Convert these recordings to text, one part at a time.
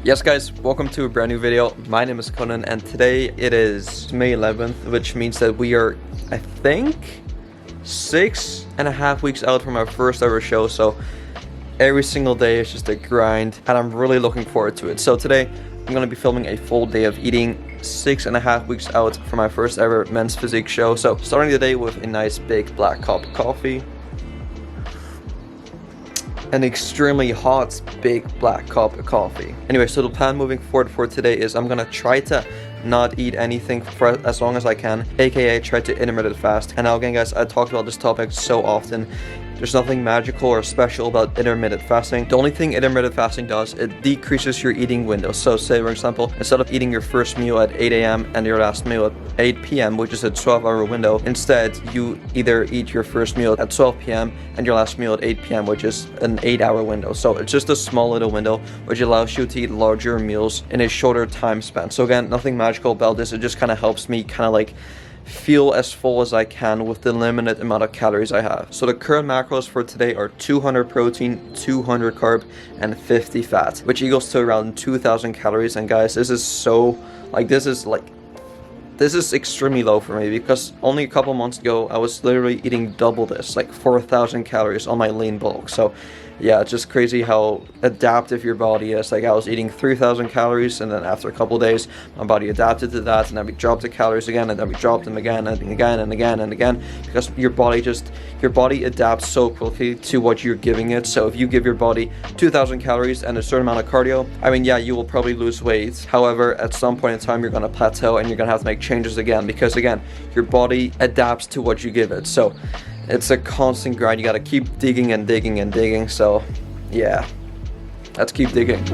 Yes guys, welcome to a brand new video. My name is Cohnan and today it is May 11th, which means that we are, I think, 6.5 weeks out from our first ever show. So every single day is just a grind and I'm really looking forward to it. So today I'm going to be filming a full day of eating 6.5 weeks out from my first ever men's physique show. So starting the day with a nice big black cup of coffee. An extremely hot big black cup of coffee. Anyway, so the plan moving forward for today is I'm gonna try to not eat anything for as long as I can, aka try to intermittent fast. And now again guys, I talked about this topic so often. There's nothing magical or special about intermittent fasting. The only thing intermittent fasting does, it decreases your eating window. So say for example, instead of eating your first meal at 8 a.m. and your last meal at 8 p.m., which is a 12-hour window, instead you either eat your first meal at 12 p.m. and your last meal at 8 p.m., which is an 8-hour window. So it's just a small little window which allows you to eat larger meals in a shorter time span. So again, nothing magical about this. It just kind of helps me kind of like feel as full as I can with the limited amount of calories I have. So the current macros for today are 200 protein, 200 carb, and 50 fat, which equals to around 2,000 calories. And guys, this is extremely low for me because only a couple months ago I was literally eating double this, like 4,000 calories on my lean bulk. So yeah, it's just crazy how adaptive your body is. Like I was eating 3,000 calories and then after a couple of days my body adapted to that, and then we dropped the calories again, and then we dropped them again and again and again and again, because your body adapts so quickly to what you're giving it. So if you give your body 2,000 calories and a certain amount of cardio, I mean, yeah, you will probably lose weight. However, at some point in time you're going to plateau and you're going to have to make changes again, because again, your body adapts to what you give it. So it's a constant grind. You got to keep digging and digging and digging. So yeah, let's keep digging.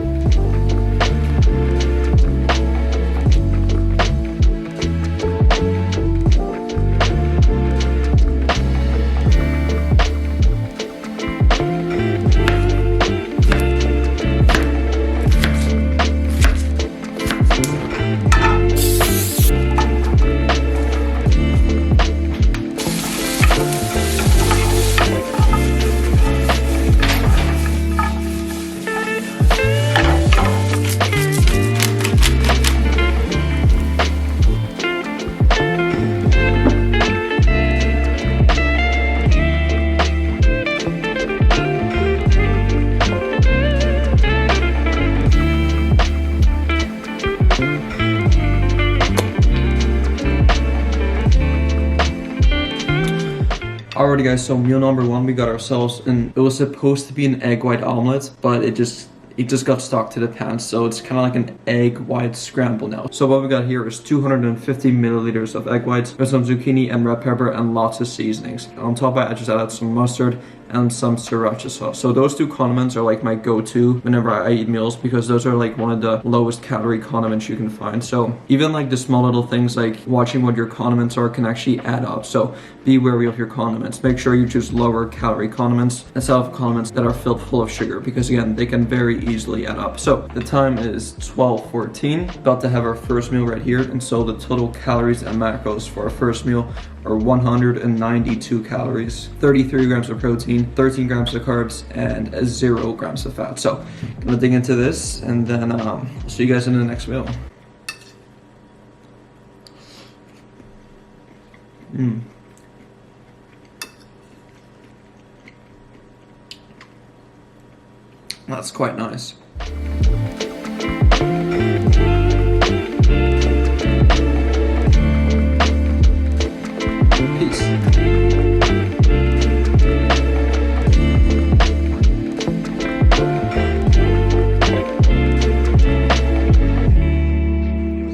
Alrighty guys, so meal number one we got ourselves, and it was supposed to be an egg white omelet, but it just got stuck to the pan, so it's kind of like an egg white scramble now. So what we got here is 250 milliliters of egg whites with some zucchini and red pepper and lots of seasonings. On top I just added some mustard and some sriracha sauce. So those two condiments are like my go-to whenever I eat meals, because those are like one of the lowest calorie condiments you can find. So even like the small little things like watching what your condiments are can actually add up. So be wary of your condiments. Make sure you choose lower calorie condiments instead of condiments that are filled full of sugar, because again, they can very easily add up. So the time is 12:14, about to have our first meal right here. And so the total calories and macros for our first meal are 192 calories, 33 grams of protein, 13 grams of carbs, and 0 grams of fat. So I'm gonna dig into this, and then see you guys in the next meal. That's quite nice. Peace.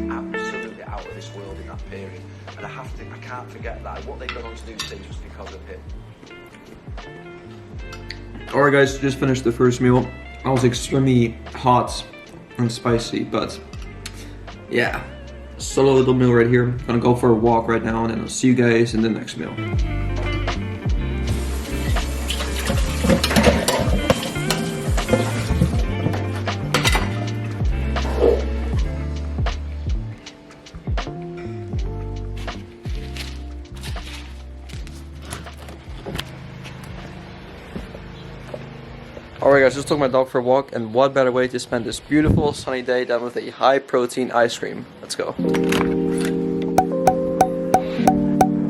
Absolutely out of this world in that period, and I can't forget that. What they got on to do things was because of him. Alright guys, just finished the first meal. I was extremely hot and spicy, but yeah, solo little meal right here. Gonna go for a walk right now, and then I'll see you guys in the next meal. Alright guys, just took my dog for a walk, and what better way to spend this beautiful sunny day than with a high protein ice cream. Let's go.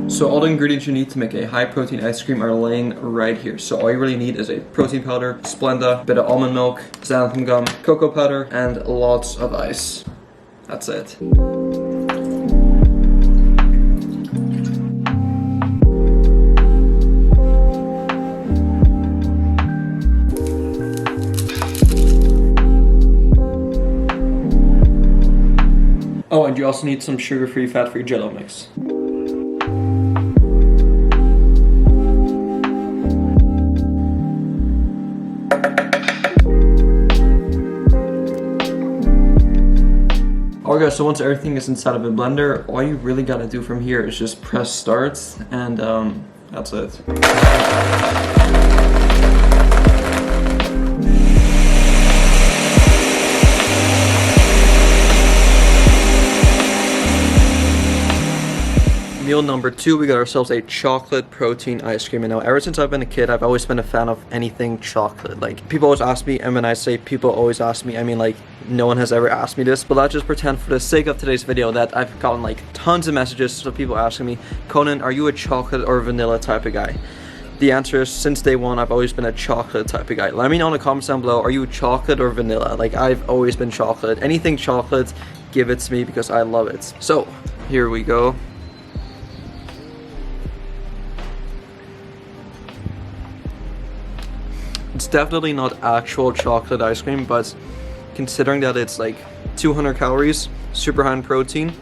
So all the ingredients you need to make a high protein ice cream are laying right here. So all you really need is a protein powder, Splenda, a bit of almond milk, xanthan gum, cocoa powder, and lots of ice. That's it. Oh, and you also need some sugar-free, fat-free Jell-O mix. Alright guys, so once everything is inside of a blender, all you really gotta do from here is just press start, and that's it. Meal number 2, we got ourselves a chocolate protein ice cream. And now ever since I've been a kid, I've always been a fan of anything chocolate. Like, people always ask me, and when I say people always ask me, I mean like no one has ever asked me this, but let's just pretend for the sake of today's video that I've gotten like tons of messages of people asking me, Conan, are you a chocolate or vanilla type of guy? The answer is, since day one, I've always been a chocolate type of guy. Let me know in the comments down below, are you chocolate or vanilla? Like, I've always been chocolate. Anything chocolate, give it to me because I love it. So here we go. It's definitely not actual chocolate ice cream, but considering that it's like 200 calories, super high in protein,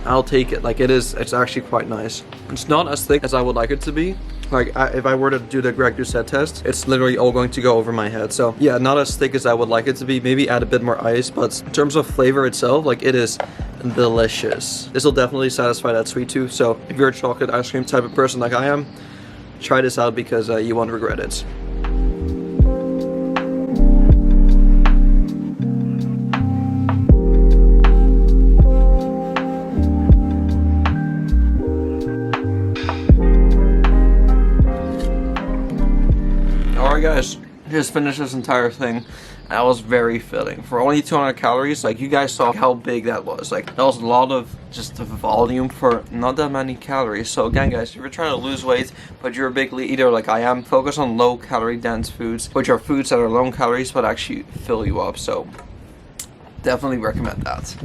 I'll take it. Like, it's actually quite nice. It's not as thick as I would like it to be. Like, if I were to do the Greg Doucette test, it's literally all going to go over my head. So yeah, not as thick as I would like it to be. Maybe add a bit more ice, but in terms of flavor itself, like, it is delicious. This will definitely satisfy that sweet tooth. So if you're a chocolate ice cream type of person like I am, try this out because you won't regret it. Alright guys, just finished this entire thing. That was very filling. For only 200 calories, like, you guys saw how big that was. Like, that was a lot of just volume for not that many calories. So again guys, if you're trying to lose weight, but you're a big eater like I am, focus on low calorie dense foods, which are foods that are low in calories but actually fill you up. So definitely recommend that.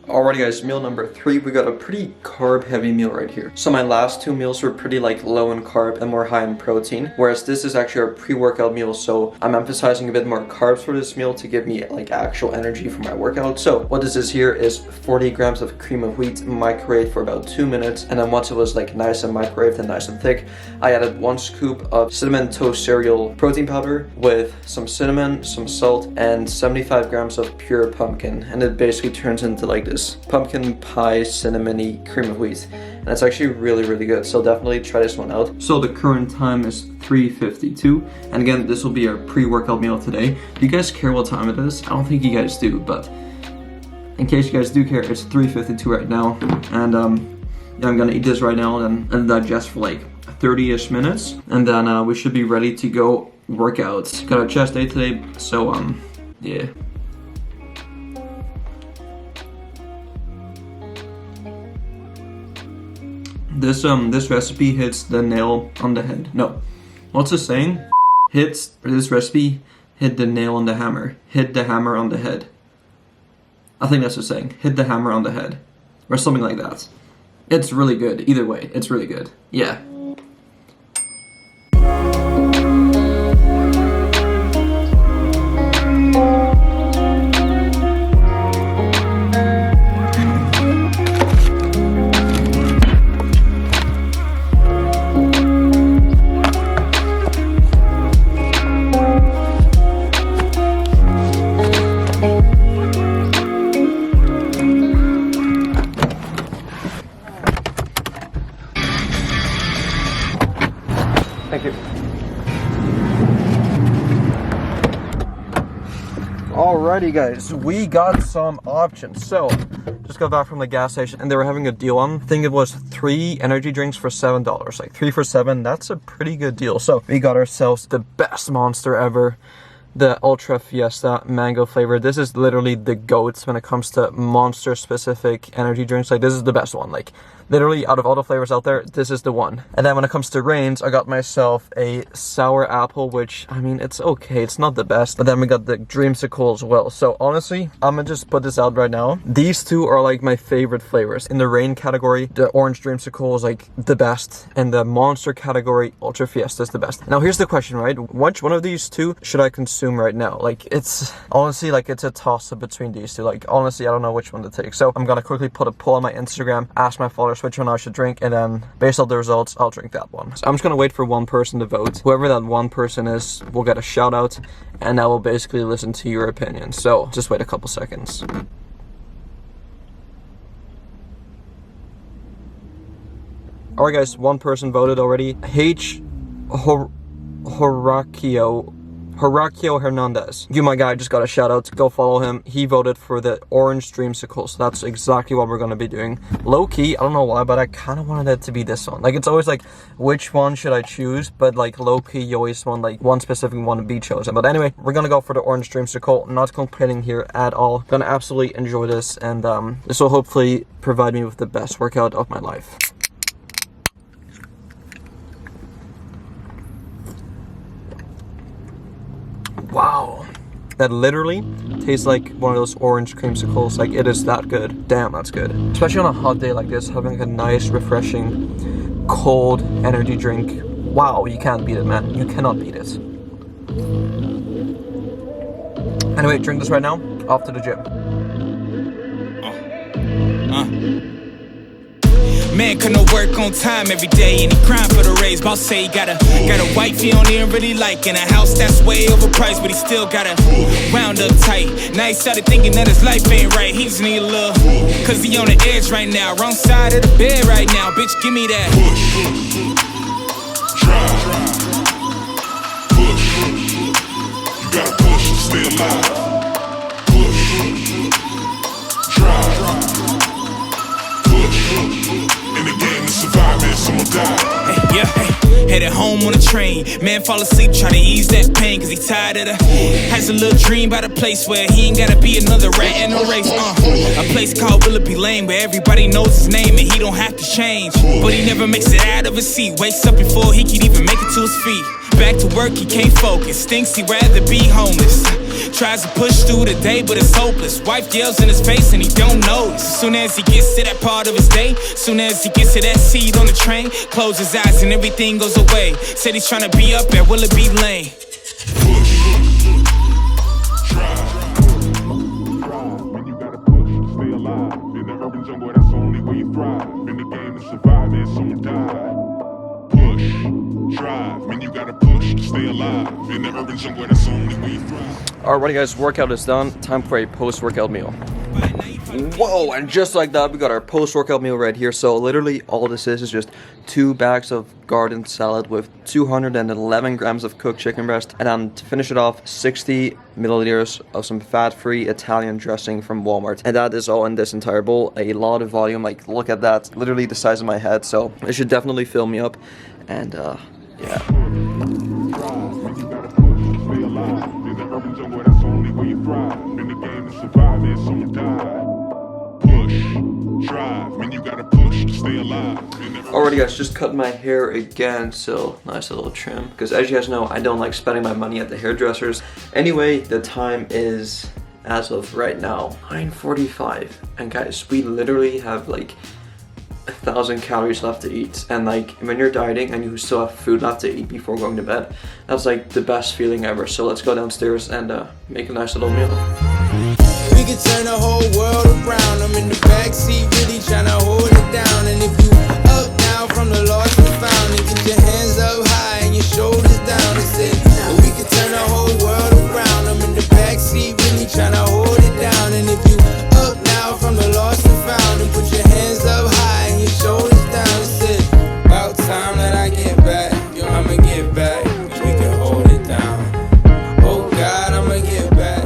Alrighty guys, meal number 3, we got a pretty carb heavy meal right here. So my last 2 meals were pretty like low in carb and more high in protein, whereas this is actually our pre-workout meal, so I'm emphasizing a bit more carbs for this meal to give me like actual energy for my workout. So what this is here is 40 grams of cream of wheat microwaved for about 2 minutes, and then once it was like nice and microwaved and nice and thick, I added 1 scoop of cinnamon toast cereal protein powder with some cinnamon, some salt, and 75 grams of pure pumpkin, and it basically turns into like this pumpkin pie cinnamony cream of wheat, and it's actually really good. So definitely try this one out. So the current time is 3:52, and again, this will be our pre-workout meal today. Do you guys care what time it is? I don't think you guys do, but in case you guys do care, it's 3:52 right now, and yeah, I'm gonna eat this right now and digest for like 30-ish minutes, and then we should be ready to go work out. Got a chest day today, so yeah. This recipe hits the nail on the head. No, what's the saying? This recipe hit the nail on the hammer. Hit the hammer on the head. I think that's the saying. Hit the hammer on the head, or something like that. It's really good. Either way, it's really good. Yeah. Alrighty guys, we got some options. So, just got back from the gas station and they were having a deal on, I think it was 3 energy drinks for $7. Like 3 for $7, that's a pretty good deal. So, we got ourselves the best Monster ever. The Ultra Fiesta mango flavor. This is literally the GOAT when it comes to Monster specific energy drinks. Like this is the best one. Like literally out of all the flavors out there, this is the one. And then when it comes to Reigns, I got myself a sour apple, which I mean it's okay, it's not the best. But then we got the Dreamsicle as well. So honestly, I'm gonna just put this out right now. These two are like my favorite flavors. In the Reign category, the orange Dreamsicle is like the best, and the Monster category, Ultra Fiesta is the best. Now here's the question, right? Which one of these two should I consume right now? Like it's honestly like it's a toss up between these two. Like honestly, I don't know which one to take. So I'm gonna quickly put a poll on my Instagram, ask my followers which one I should drink, and then based on the results, I'll drink that one. So I'm just gonna wait for one person to vote. Whoever that one person is will get a shout out, and I will basically listen to your opinion. So just wait a couple seconds. Alright guys, one person voted already. Horacio Hernandez. You, my guy, just got a shout out. Go follow him. He voted for the orange Dreamsicle, so that's exactly what we're going to be doing. Low key, I don't know why, but I kind of wanted it to be this one. Like, it's always like, which one should I choose? But like, low key, you always want like one specific one to be chosen. But anyway, we're going to go for the orange Dreamsicle. Not complaining here at all. Gonna absolutely enjoy this, and this will hopefully provide me with the best workout of my life. Wow, that literally tastes like one of those orange creamsicles. Like it is that good. Damn, that's good. Especially on a hot day like this, having like a nice, refreshing, cold energy drink. Wow, you can't beat it, man. You cannot beat it. Anyway, drink this right now. Off to the gym. Man couldn't work on time every day, and he crying for the raise. Boss say he got a wife he don't even really like, and a house that's way overpriced, but he still gotta wound up tight. Now he started thinking that his life ain't right. He just need a little, cause he on the edge right now, wrong side of the bed right now. Bitch, give me that. Push, drive, push. You gotta push to stay alive. Push, drive, push. In the game to survive it, someone die. Hey, yeah, hey, headed home on a train. Man fall asleep, try to ease that pain, cause he tired of the. Has a little dream about a place where he ain't gotta be another rat in a race. A place called Willoughby Lane, where everybody knows his name and he don't have to change. But he never makes it out of his seat. Wakes up before he can even make it to his feet. Back to work, he can't focus. Thinks he'd rather be homeless. Tries to push through the day, but it's hopeless. Wife yells in his face and he don't notice. As soon as he gets to that part of his day, soon as he gets to that seat on the train, close his eyes and everything goes away. Said he's trying to be up at Willoughby Lane. Push, drive. When you gotta push to stay alive. In the urban jungle, that's the only way you thrive. In the game to survive it, someone die. Push, drive. When you gotta push to stay alive. In the urban jungle, that's the only way you thrive. Alrighty guys, workout is done. Time for a post-workout meal. Whoa, and just like that, we got our post-workout meal right here. So literally all this is just 2 bags of garden salad with 211 grams of cooked chicken breast. And then to finish it off, 60 milliliters of some fat-free Italian dressing from Walmart. And that is all in this entire bowl. A lot of volume, like look at that, literally the size of my head. So it should definitely fill me up. And yeah. Alrighty guys, just cut my hair again, so nice little trim. Because as you guys know, I don't like spending my money at the hairdressers. Anyway, the time is, as of right now, 9:45. And guys, we literally have like 1,000 calories left to eat, and like when you're dieting and you still have food left to eat before going to bed, that's like the best feeling ever. So let's go downstairs and make a nice little meal. We can turn the whole world around. I'm in the backseat, really trying to hold it down. And if you up now from the lost and found, and get your hands up high and your shoulders down, and say, we can turn the whole world around. I'm in the backseat, really trying to hold it down. And if you up now from the lost and found, and put your hands up high and your shoulders down, and say, about time that I get back. Yo, I'ma get back. We can hold it down. Oh God, I'ma get back.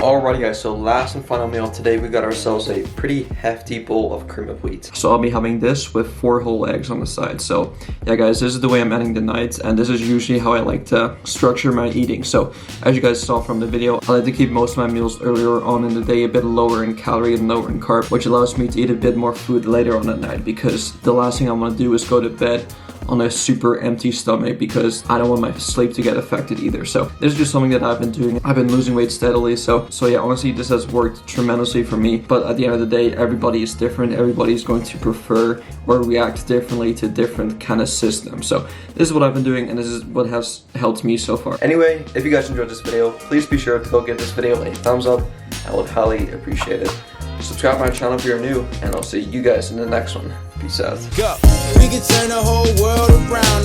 Alrighty guys, so last and final meal today, we got ourselves a pretty hefty bowl of cream of wheat. So I'll be having this with 4 whole eggs on the side. So yeah guys, this is the way I'm ending the night, and this is usually how I like to structure my eating. So as you guys saw from the video, I like to keep most of my meals earlier on in the day, a bit lower in calorie and lower in carb, which allows me to eat a bit more food later on at night, because the last thing I want to do is go to bed on a super empty stomach, because I don't want my sleep to get affected either. So this is just something that I've been doing. I've been losing weight steadily, so yeah, honestly this has worked tremendously for me. But at the end of the day, everybody is different. Everybody's going to prefer or react differently to different kind of systems. So this is what I've been doing, and this is what has helped me so far. Anyway, if you guys enjoyed this video, please be sure to go give this video a thumbs up. I would highly appreciate it. Subscribe to my channel if you're new, and I'll see you guys in the next one. Peace out. We can turn the whole world around.